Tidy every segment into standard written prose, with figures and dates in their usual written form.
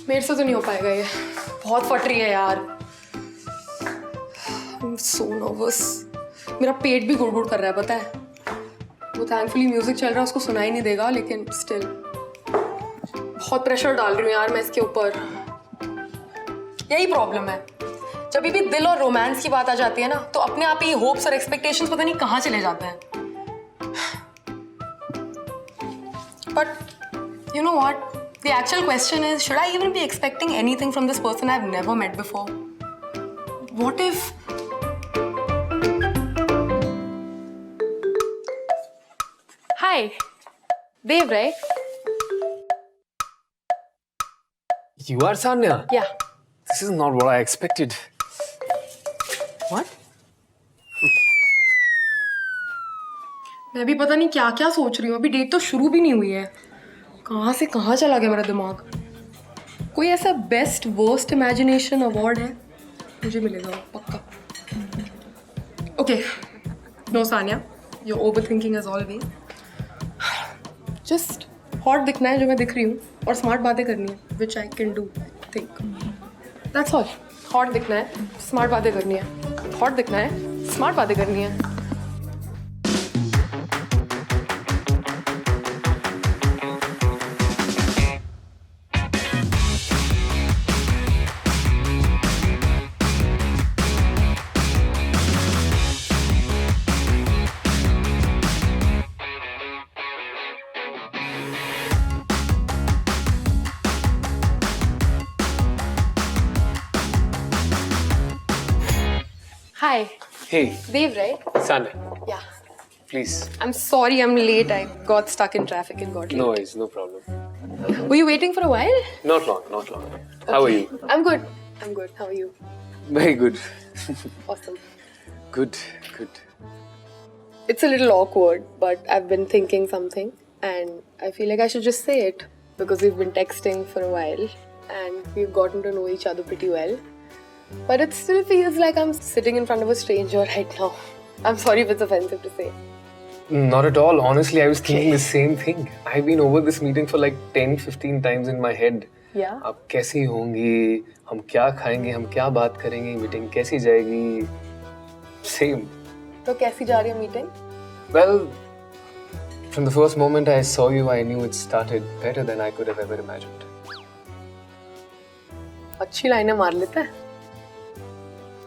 मेरे से तो नहीं हो पाएगा ये, बहुत फट रही है यार। I'm so nervous. मेरा पेट भी गुड़गुड़ कर रहा है, पता है। वो थैंकफुली म्यूजिक चल रहा है, उसको सुनाई नहीं देगा, लेकिन स्टिल बहुत प्रेशर डाल रही हूँ यार मैं इसके ऊपर। यही प्रॉब्लम है, जब भी दिल और रोमांस की बात आ जाती है ना, तो अपने आप ही होप्स और एक्सपेक्टेशंस पता नहीं कहाँ चले जाते हैं। But you know what, the actual question is, should I even be expecting anything from this person I've never met before? What if... Hi, Dev, right? You are Sanya? Yeah. This is not what I expected. What? मैं भी पता नहीं क्या क्या सोच रही हूँ, अभी डेट तो शुरू भी नहीं हुई है। कहाँ से कहाँ चला गया मेरा दिमाग। कोई ऐसा बेस्ट वर्स्ट इमेजिनेशन अवार्ड है, मुझे मिलेगा पक्का। Okay, no Sania, your overthinking as always. Just hot दिखना है जो मैं दिख रही हूँ, और स्मार्ट बातें करनी है, which I can do, think. That's all. Hot दिखना है, स्मार्ट बातें करनी है। हॉट दिखना है, स्मार्ट बातें करनी है। Hi. Hey, Dev, right? Sanya, Yeah. please. I'm sorry I'm late. I got stuck in traffic and got late. No worries, no problem. Were you waiting for a while? Not long, not long. How are you? I'm good. I'm good. How are you? Very good. Awesome. Good, good. It's a little awkward, but I've been thinking something and I feel like I should just say it because we've been texting for a while and we've gotten to know each other pretty well. But it still feels like I'm sitting in front of a stranger right now. I'm sorry if it's offensive to say. Not at all. Honestly, I was thinking the same thing. I've been over this meeting for like 10-15 times in my head. Yeah? आप कैसी होंगी, हम क्या खाएंगे, हम क्या बात करेंगे, मीटिंग कैसी जाएगी. Same. तो कैसी जा रही है meeting? Well, from the first moment I saw you, I knew it started better than I could have ever imagined. अच्छी लाइनें मार लेता है.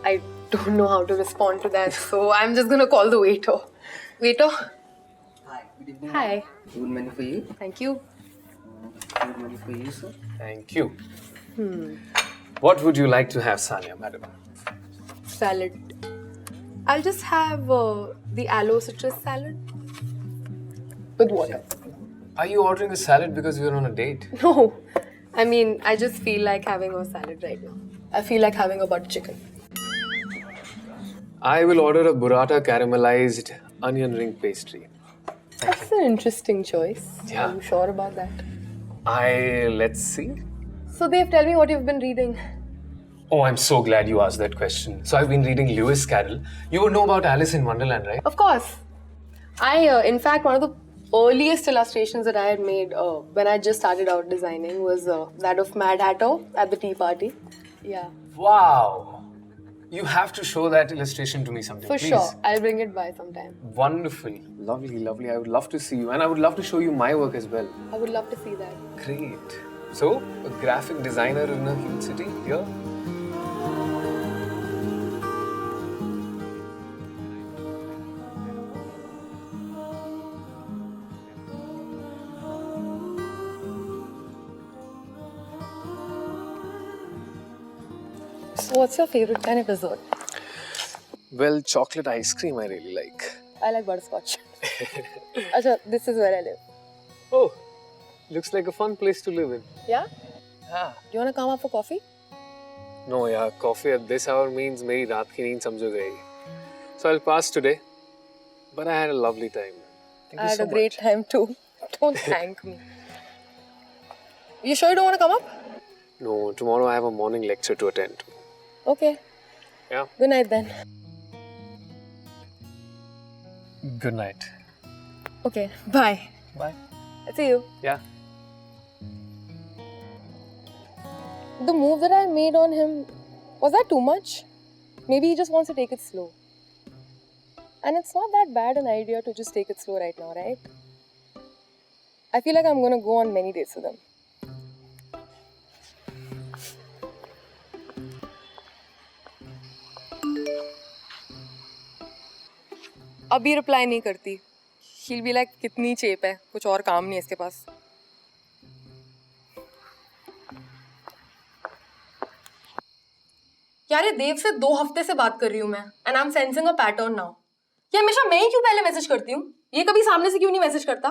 I don't know how to respond to that, so I'm just gonna call the waiter. Waiter? Hi, good evening. Hi. Food menu for you. Thank you. Food menu for you, sir. Thank you. What would you like to have, Sanya, madam? Salad. I'll just have the aloe citrus salad. With water. Are you ordering a salad because we're on a date? No. I mean, I just feel like having a salad right now. I feel like having a butter chicken. I will order a burrata caramelized onion ring pastry. That's an interesting choice. Yeah. Are you sure about that? Let's see. So, Dave, tell me what you've been reading. Oh, I'm so glad you asked that question. So I've been reading Lewis Carroll. You would know about Alice in Wonderland, right? Of course. In fact, one of the earliest illustrations that I had made when I just started out designing was that of Mad Hatter at the tea party. Yeah. Wow. You have to show that illustration to me someday, For please. sure. I'll bring it by sometime. Wonderful. Lovely, lovely. I would love to see you. And I would love to show you my work as well. I would love to see that. Great. So, a graphic designer in a huge city here? So, what's your favorite kind of dessert? Well, chocolate ice cream I really like. I like butterscotch. Acha, this is where I live. Oh, looks like a fun place to live in. Yeah? Yeah. Do you want to come up for coffee? No, yeah, coffee at this hour means मेरी रात की नींद समझो गई. So I'll pass today. But I had a lovely time. Thank I you had so a great much. time too. Don't thank me. You sure you don't want to come up? No, tomorrow I have a morning lecture to attend. Okay. Yeah. Good night then. Good night. Okay, bye. Bye. See you. Yeah. The move that I made on him, was that too much? Maybe he just wants to take it slow. And it's not that bad an idea to just take it slow right now, right? I feel like I'm gonna go on many dates with him. अभी reply नहीं करती. He'll be like कितनी चेप है, कुछ और काम नहीं है इसके पास. यार ये देव से 2 हफ्ते से बात कर रही हूँ मैं, and I am sensing a pattern now. ये हमेशा मैं ही क्यों पहले मैसेज करती हूँ? ये कभी सामने से क्यों नहीं मैसेज करता?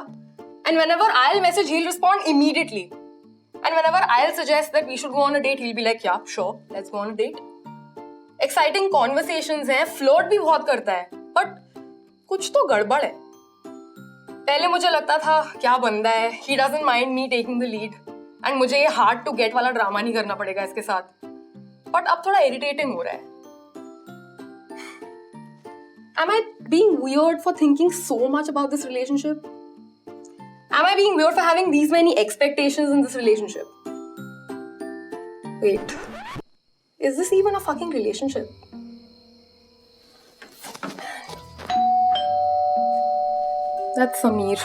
And whenever I will message he will respond immediately. And whenever I will suggest that we should go on a date, he will be like yeah sure, let's go on a date. Exciting conversations हैं, flirt भी बहुत करता है, but कुछ तो गड़बड़ है. पहले मुझे लगता था क्या बंदा है, he doesn't mind me taking the lead, and मुझे ये हार्ड टू गेट वाला ड्रामा नहीं करना पड़ेगा इसके साथ. बट अब थोड़ा इरिटेटिंग हो रहा है. Am I being weird for thinking so much about this relationship? Am I being weird for having these many expectations in this relationship? Wait, is this even a fucking relationship? That's Sameer.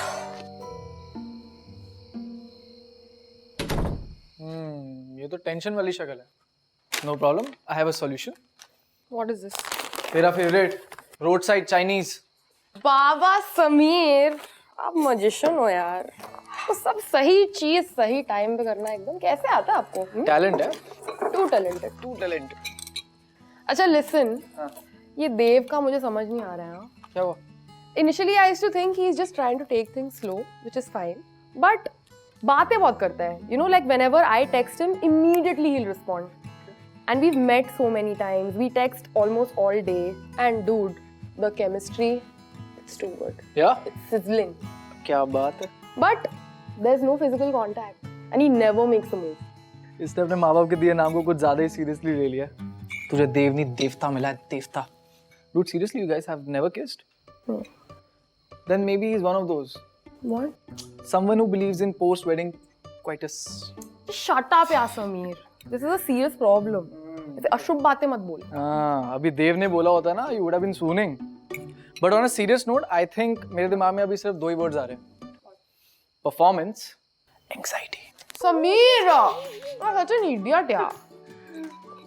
ये तो tension वाली शक्ल है. No problem, I have a solution. What is this? तेरा favourite road side Chinese. बाबा समीर, आप magician हो यार. तो सब सही चीज सही टाइम पे करना एकदम कैसे आता है आपको? टैलेंट है. Too talented. Too talent. अच्छा लिसन, ये देव का मुझे समझ नहीं आ रहा है. क्या हुआ? Initially I used to think he is just trying to take things slow, which is fine. But बातें बहुत करता है. You know, like whenever I text him, immediately he'll respond. And we've met so many times. We text almost all day. And dude, the chemistry, it's too good. Yeah? It's sizzling. क्या बात है. But there's no physical contact. And he never makes a move. इसने अपने माँ बाप के दिए नाम को कुछ ज्यादा ही सीरियसली ले लिया. तुझे देव नहीं देवता मिला है, देवता. Dude, seriously, you guys have never kissed? Then maybe he's one of those. What? Someone who believes in post-wedding coitus. Shut up यार Sameer. This is a serious problem. ऐसे अशुभ बातें मत बोल. हाँ, अभी देव ने बोला होता ना, you would have been swooning. But on a serious note, I think मेरे दिमाग में अभी सिर्फ 2 ही words आ रहे हैं. Performance, anxiety. Sameer, you're such an idiot यार.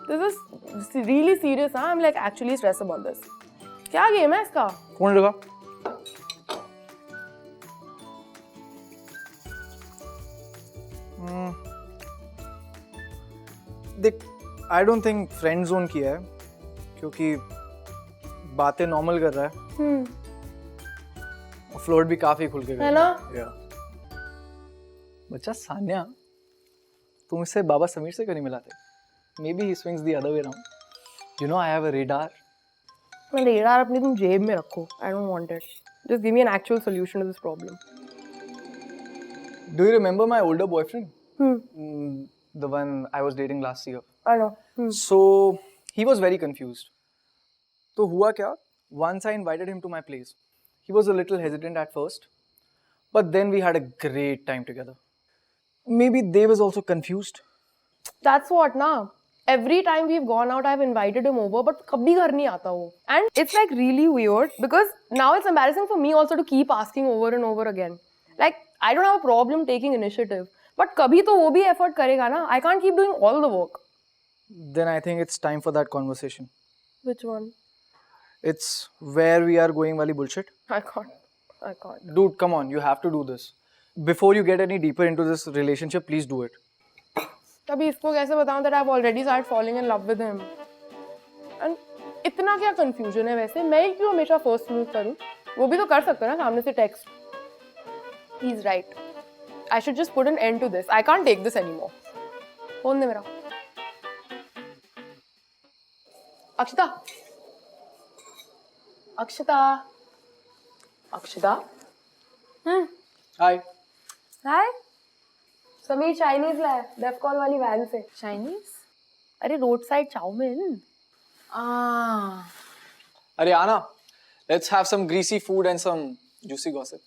This is really serious. I'm like actually stressed about this. क्या गेम है इसका? कौन लगा? देख, I don't think friend zone किया है, क्योंकि बातें नॉर्मल कर रहा है. और फ्लोट भी काफी खुल के कर है रहा ना? है. बच्चा सान्या, तुम इससे बाबा समीर से क्यों नहीं मिलाते? Maybe he swings the other way around. You know, I have a radar. Radar अपनी तुम जेब में रखो. I don't want it. Just give me an actual solution to this problem. Do you remember my older boyfriend? The one I was dating last year. I know. So he was very confused. तो हुआ क्या? Once I invited him to my place. He was a little hesitant at first, but then we had a great time together. Maybe Dev is also confused. That's what ना. Every time we've gone out, I've invited him over, but कभी घर नहीं आता वो. And it's like really weird because now it's embarrassing for me also to keep asking over and over again. Like I don't have a problem taking initiative, but कभी तो वो भी effort करेगा ना. I can't keep doing all the work. Then I think it's time for that conversation. Which one? It's where we are going wali bullshit. I can't. Dude, come on, you have to do this. Before you get any deeper into this relationship, please do it. तभी इसको कैसे बताऊं that I've already started falling in love with him. And इतना क्या confusion है वैसे? मैं ही क्यों हमेशा first move करूं? वो भी तो कर सकता है ना सामने से text. He's right. I should just put an end to this. I can't take this anymore. Phone दे मेरा. Akshata. Hi. Hi. Sameer Chinese लाया डेफ कॉल वाली वैन से. चाइनीज? अरे road side chow mein. Ariana, let's have some greasy food and some juicy gossip.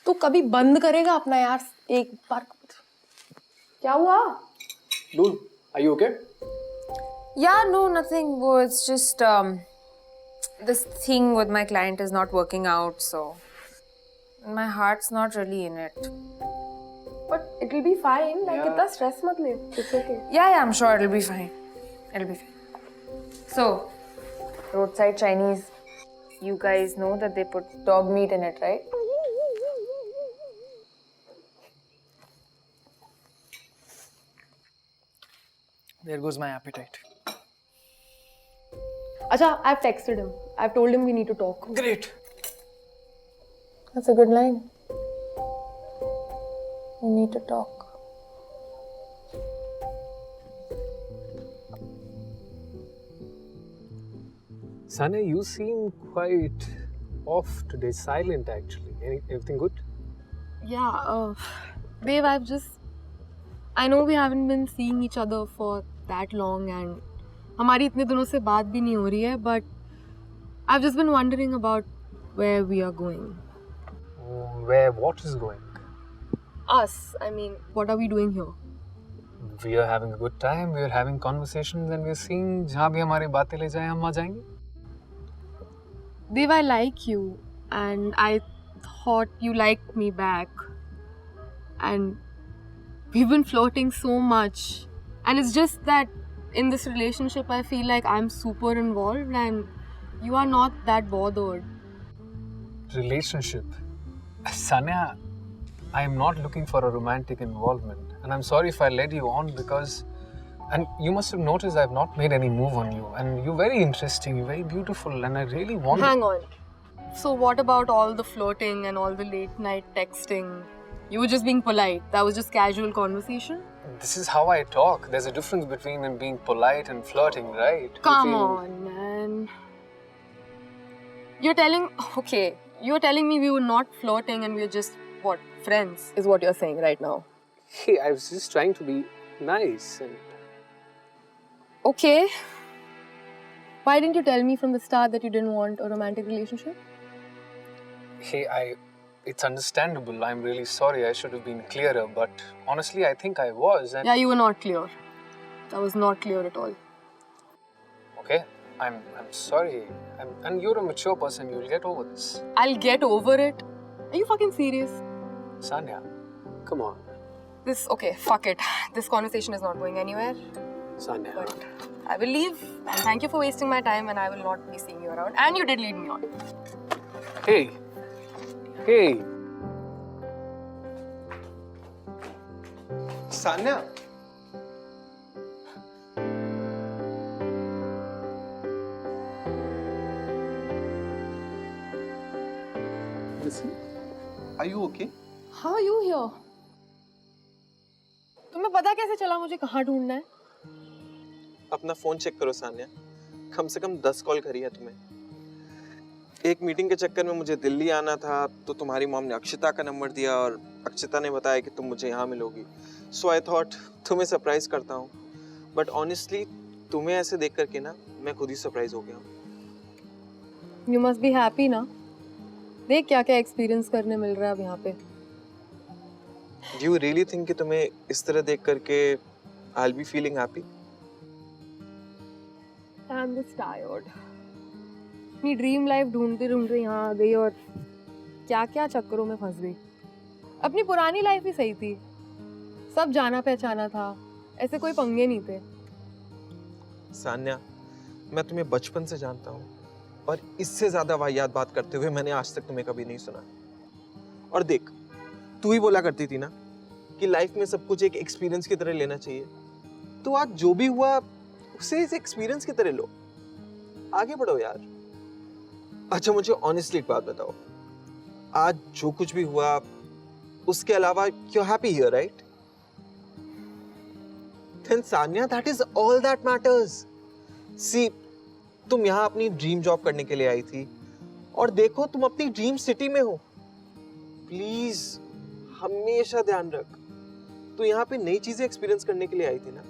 तू कभी बंद करेगा अपना यार एक बार? क्या हुआ? Dude, are you okay? Yeah, no, nothing. Well, it's just this thing with my client is not working out, so my heart's not really in it. But it'll be fine. Like इतना stress मत ले. It's okay. Yeah, I'm sure it'll be fine. It'll be fine. So, roadside Chinese, you guys know that they put dog meat in it, right? There goes my appetite. Acha, I've texted him. I've told him we need to talk. Great. That's a good line. We need to talk. Sanya, you seem quite off today, silent actually. Everything good? Yeah, babe, I know we haven't been seeing each other for that long and हमारी इतने दिनों से बात भी नहीं हो रही है, but I've just been wondering about where we are going. Where what is going? Us, I mean, what are we doing here? We are having a good time, we are having conversations and we are seeing जहाँ भी हमारी बातें ले जाएं हम वहाँ जाएंगे. Dev, I like you and I thought you liked me back and we've been flirting so much and it's just that in this relationship I feel like I'm super involved and you are not that bothered. Relationship. Sanya, I am not looking for a romantic involvement and I'm sorry if I led you on because and you must have noticed I've not made any move on you and you're very interesting, you're very beautiful and I really want Hang on. So what about all the flirting and all the late night texting? You were just being polite. That was just casual conversation? This is how I talk. There's a difference between being polite and flirting, right? Come on, man. You're telling me we were not flirting and we were just, what, friends, is what you're saying right now. Hey, I was just trying to be nice and... Okay. Why didn't you tell me from the start that you didn't want a romantic relationship? Hey, it's understandable. I'm really sorry. I should have been clearer, but honestly, I think I was. And Yeah, you were not clear. That was not clear at all. okay, I'm sorry. And you're a mature person. You'll get over this. I'll get over it. Are you fucking serious? Sanya, come on. Okay, fuck it. This conversation is not going anywhere. Sanya. But I will leave. And thank you for wasting my time and I will not be seeing you around. And you did lead me on. Hey. Sanya. Listen, are you okay? How are you here? तुम्हें पता कैसे चला मुझे कहाँ ढूंढना है? अपना phone check करो सान्या. कम से कम 10 कॉल करी है तुम्हें. एक मीटिंग के चक्कर में मुझे दिल्ली आना था तो तुम्हारी मॉम ने अक्षिता का नंबर दिया और अक्षिता ने बताया कि तुम मुझे यहाँ मिलोगी. सो आई थॉट तुम्हें सरप्राइज करता हूँ. बट ऑनेस्टली तुम्हें ऐसे देख करके ना मैं खुद ही सरप्राइज हो गया हूँ. You must be happy ना? देख क्या क्या एक्सपीरियंस करने मिल रहा है अब यहाँ पे. Do you really think कि तुम्हें इस तरह देख करके I'll be feeling happy? I'm just tired. अपनी ड्रीम लाइफ ढूंढते ढूंढते यहाँ आ गई और क्या क्या चक्करों में फंस गई. अपनी पुरानी लाइफ ही सही थी. सब जाना पहचाना था. ऐसे कोई पंगे नहीं थे. सान्या, मैं तुम्हें बचपन से जानता हूँ और इससे ज्यादा वाहियात बात करते हुए मैंने आज तक तुम्हें कभी नहीं सुना. और देख, तू ही बोला करती थी ना कि लाइफ में सब कुछ एक एक्सपीरियंस की तरह लेना चाहिए. तो आज जो भी हुआ उसे इस एक्सपीरियंस की तरह लो. आगे बढ़ो यार. अच्छा मुझे ऑनेस्टली एक बात बताओ. आज जो कुछ भी हुआ उसके अलावा you are happy here, right? Then Sanya, that is all that matters. See, तुम यहाँ अपनी ड्रीम जॉब करने के लिए आई थी और देखो तुम अपनी ड्रीम सिटी में हो. प्लीज हमेशा ध्यान रख, तू यहाँ पे नई चीजें एक्सपीरियंस करने के लिए आई थी ना,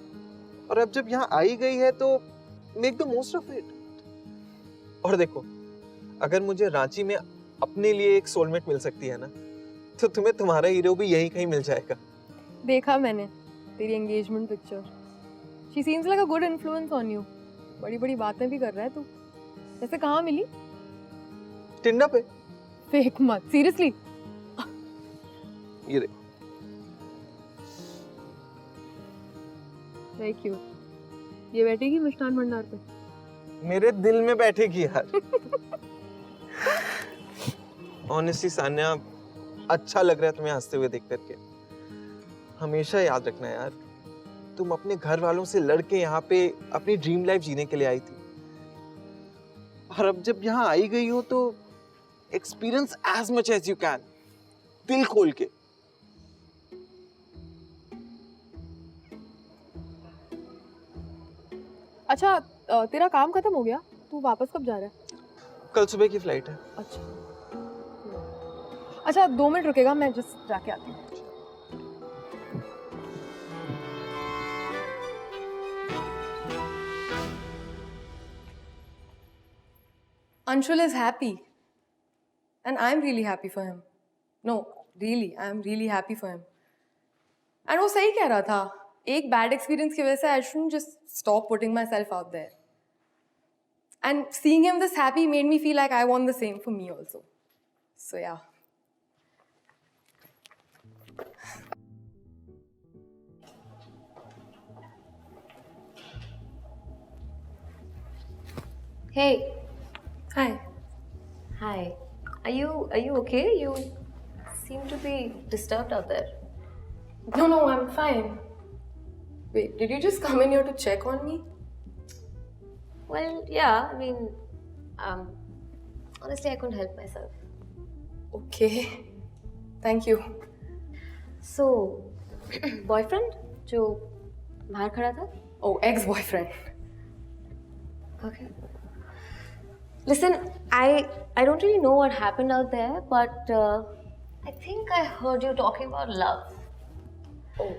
और अब जब यहाँ आई गई है तो make the most of it. और देखो, अगर मुझे रांची में अपने लिए एक सोलमेट मिल सकती है ना, तो तुम्हें तुम्हारा हीरो भी यहीं कहीं मिल जाएगा। देखा मैंने तेरी engagement picture. She seems like a good influence on you. बड़ी बड़ी बातें भी कर रहा है तू। ऐसे कहाँ मिली? टिंडर पे। फेक मत, सीरियसली। ये देखो। Thank you. ये बैठेगी मिष्ठान भंडार पे? मेरे दिल में बैठेगी यार। ऑनेस्टली सान्या, अच्छा लग रहा है तुम्हें हंसते हुए देख करके। हमेशा याद रखना यार, तुम अपने घर वालों से लड़के यहाँ पे अपनी ड्रीम लाइफ जीने के लिए आई थी, और अब जब यहाँ आई गई हो तो experience as much as you can, दिल खोल के। अच्छा, तेरा काम खत्म हो गया? तू वापस कब जा रहा है? कल सुबह की फ्लाइट है। अच्छा अच्छा, 2 मिनट रुकेगा, मैं जस्ट जाके आती हूँ। Anshul is happy, and I'm really happy for him. No, really, I'm really happy for him. And वो सही कह रहा था, एक bad experience की वजह से I shouldn't just stop putting myself out there. And seeing him this happy made me feel like I want the same for me also. So yeah. Hey. Hi. Hi. Are you okay? You seem to be disturbed out there. No, I'm fine. Wait, did you just come in here to check on me? Well, yeah, I mean, honestly, I couldn't help myself. Okay. Thank you. So, boyfriend जो बाहर खड़ा था? Oh, ex-boyfriend. Okay. Listen, I don't really know what happened out there, but I think I heard you talking about love. Oh.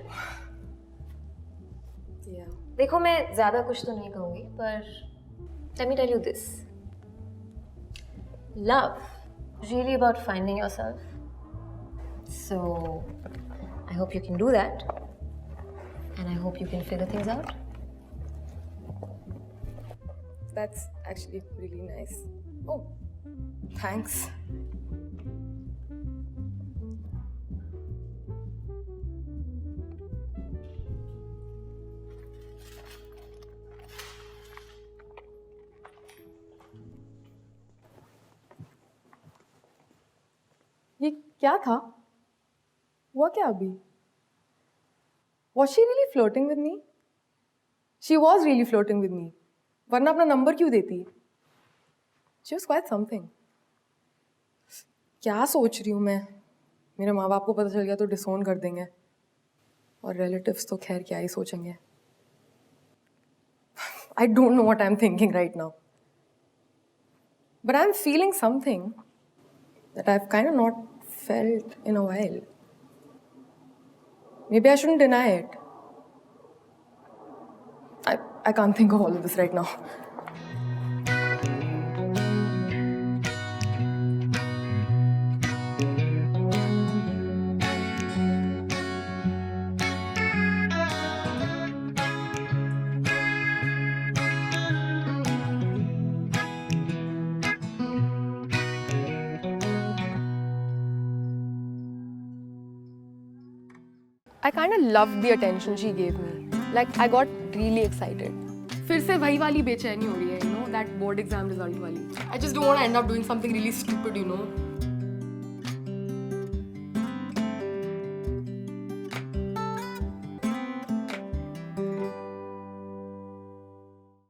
Yeah. देखो, मैं ज़्यादा कुछ तो नहीं कहूँगी, पर let me tell you this. Love is really about finding yourself. So, I hope you can do that. And I hope you can figure things out. That's actually really nice. Oh, thanks. ये क्या था? हुआ क्या अभी? Was she really flirting with me? She was really flirting with me. वरना अपना number क्यों देती? She was quite something. क्या सोच रही हूँ मैं? मेरे माँ बाप को पता चल गया तो डिसोन कर देंगे, और रिलेटिव्स तो खैर क्या ही सोचेंगे. I don't know what I'm thinking right now. But I'm feeling something that I've kind of not felt in a while. Maybe I shouldn't deny it. I can't think of all of this right now. I kind of loved the attention she gave me. Like, I got really excited. फिर से वही वाली बेचैनी हो रही है, you know, that board exam result वाली. I just don't want to end up doing something really stupid, you know.